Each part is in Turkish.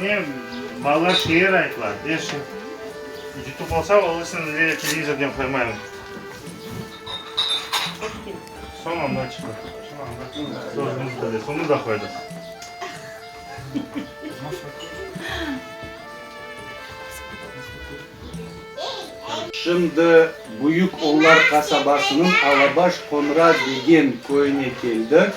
Ne ballar şehir ayıklar. Değişim. YouTube olsa olursun diye televizyon koymayalım. Son anda çıktı. Sonu da koyduk. Şimdi Büyük Onlar kasabasının Alabaş Konra degen köyüne geldik.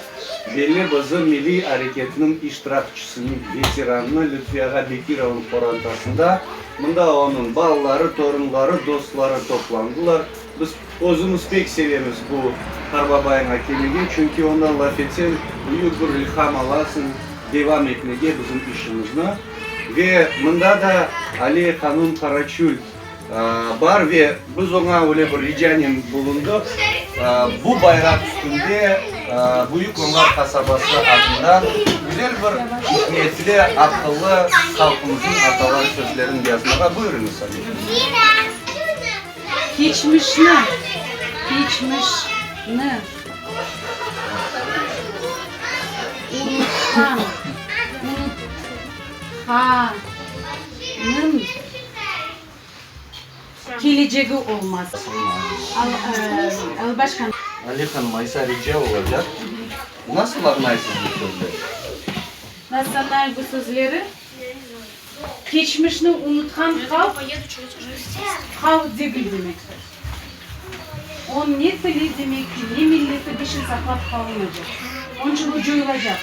Belli bizim Milli Hareketinin iştirakçısının, veteranını Lütfiye Bekirov'un korantasında bunda onun balları, torunları, dostları toplandılar. Biz özümüz pek sevemiz bu Karbabay'ın hakemliği çünkü ondan laf etsen büyük bir ilham alasın devam etmeye bizim işimizde. Ve bunda da Ali Kanun Karaçul var ve biz ona öyle bir ricanem bulunduk. Bu bayrak üstünde Büyük Onlar kasabası adından güzel bir hikmetli, akıllı halkımızın atalar sözlerini yazmaya buyurunuz. Geçmişini unutkanın geleceği olmaz. Al başkan. Ali Hanım, Aysa rica olacak. Nasıl anlaysınız bu sözleri? Nasıl anlar bu sözleri? Geçmişini unutkan halk değil demektir. O ne dili demek ki, ne milleti bir şey saklap kalmayacak. Onun için bu duyulacak.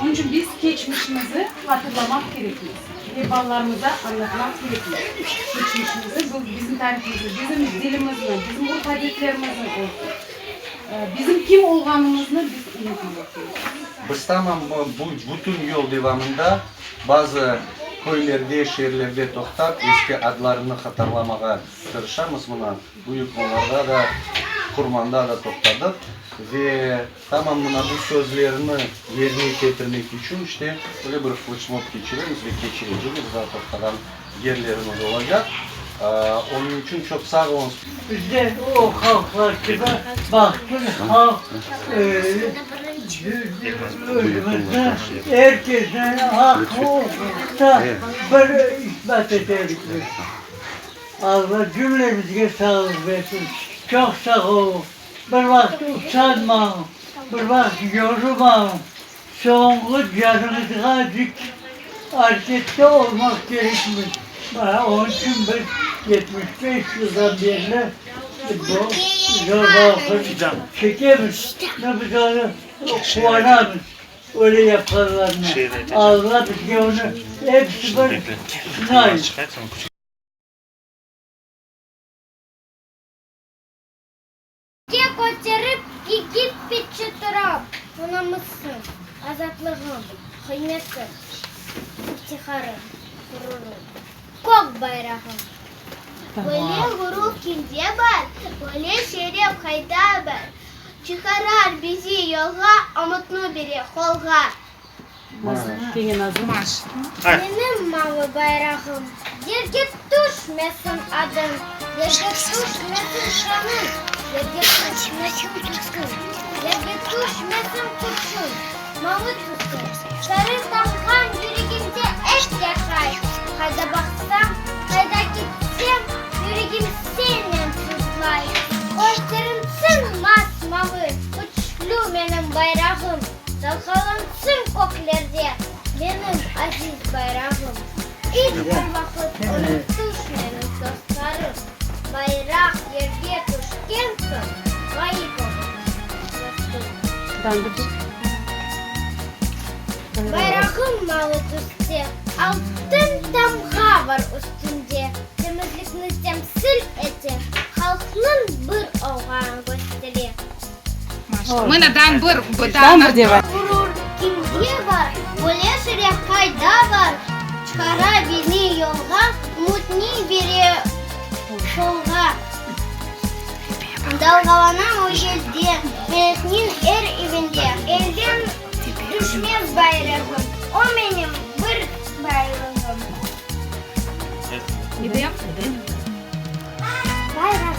Onun için biz geçmişimizi hatırlamak gerekiyor. Ve ballarımıza anlatmak gerekiyor. Geçmişimizi, bu bizim tarihimizi, bizim dilimizle, bizim bu adetlerimizle bizim kim olganımızı biz unutmamak gerekiyor. Biz tamam bu bütün yol devamında bazı köylerde, şehirlerde toxtab eski adlarını hatırlamaya tırışamız buna. Büyük Onlarda da, Kurmanda da toxtadık. Ve tamam buna bu sözlerini yerine getirmek için işte böyle bir flash mob geçiririz ve geçireceğiz. Daha toxtadan yerlerimiz olacak. Onun için çok sağ olun. Bizde o halklar gibi baktın halk önümüzde herkesin hakkı olursa böyle ispat ederiz. Allah cümlemizge sağlık versin. Çok sağ olun. Bir vakit usanmayın, bir vakit yorulmayın. Sonlu canınızga dik harekette olmak gerekmiyor. Onun için biz 75 yıldan beri bu zorbalığı çekemiz. Ne biz onu kullanamız. Öyle yaparlarını. Allah bize onu hepsi bir sınay. Koçarıp gidip bitçi turab. Bunamızsın. Azatlığım, kıymetim, iftiharım, gururum. Kok bayrağım. Böyle gurur kimde var, böyle şeref kayda var. Çıkarar bizi yola, umutlu biri kolga. Benim mavi bayrağım, yerge düşmesin adım, yerge düşmesin şanım, yerge düşmesin tutkum, yerge düşmesin kurşun, mavi tutkum. Sarı tamkan yüreğimde eş yaşay, kayda baksam, kayda gitsem, yüreğim senin tutlay. Gözlerimsin masmavi, uçlu benim bayrağım, dalgalansın koklerde, benim aziz bayrağım. İlk bir vakit unuttuş benim dostlarım, bayrak yerde düşkensin, kayıbım. Bayrağım malı düştü, altın tamga var üstünde, temizlikini temsil eti, halkın bir oğlan gösteri. Ми надаємо бир, Gurur kimde var, böyle şeref kayda var, çıkara beni yolga, umutlu biri kolga. Dalgalanan o geldi, meleknin er evinde, elden düşmez bayrağım, o benim bir bayrağım. Ідемо? Bayrağım,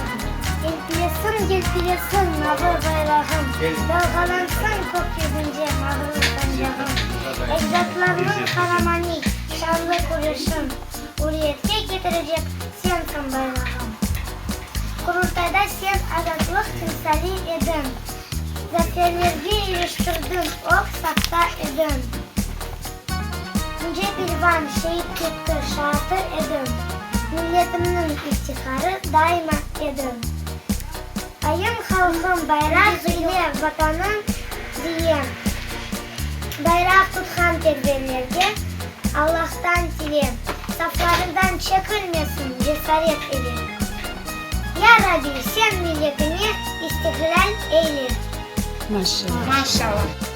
Dalgalasın gelpilesin nabır bayrağım. Dalgalansın gökyüzünce mağrur sancağım. Ecdatlarımın karamani, şanlı kuruşun. Hürriyetke getirecek sensin bayrağım. Kurultayda sen azatlık timsali edin. Zaferlerge eriştirdin, ok sakta edin. Ince Bilvan şehit gitti, şahatır edin. Milletimin iftiharı daima edin. Ayın halkım bayrak ile vatanın diyem. Bayrak tutkan terbiyelerge Allah'tan dilem. Saflarından çekilmesin cesaret edin. Ya Rabbi sen milletini istiklal eyle. Maşallah. Maşallah.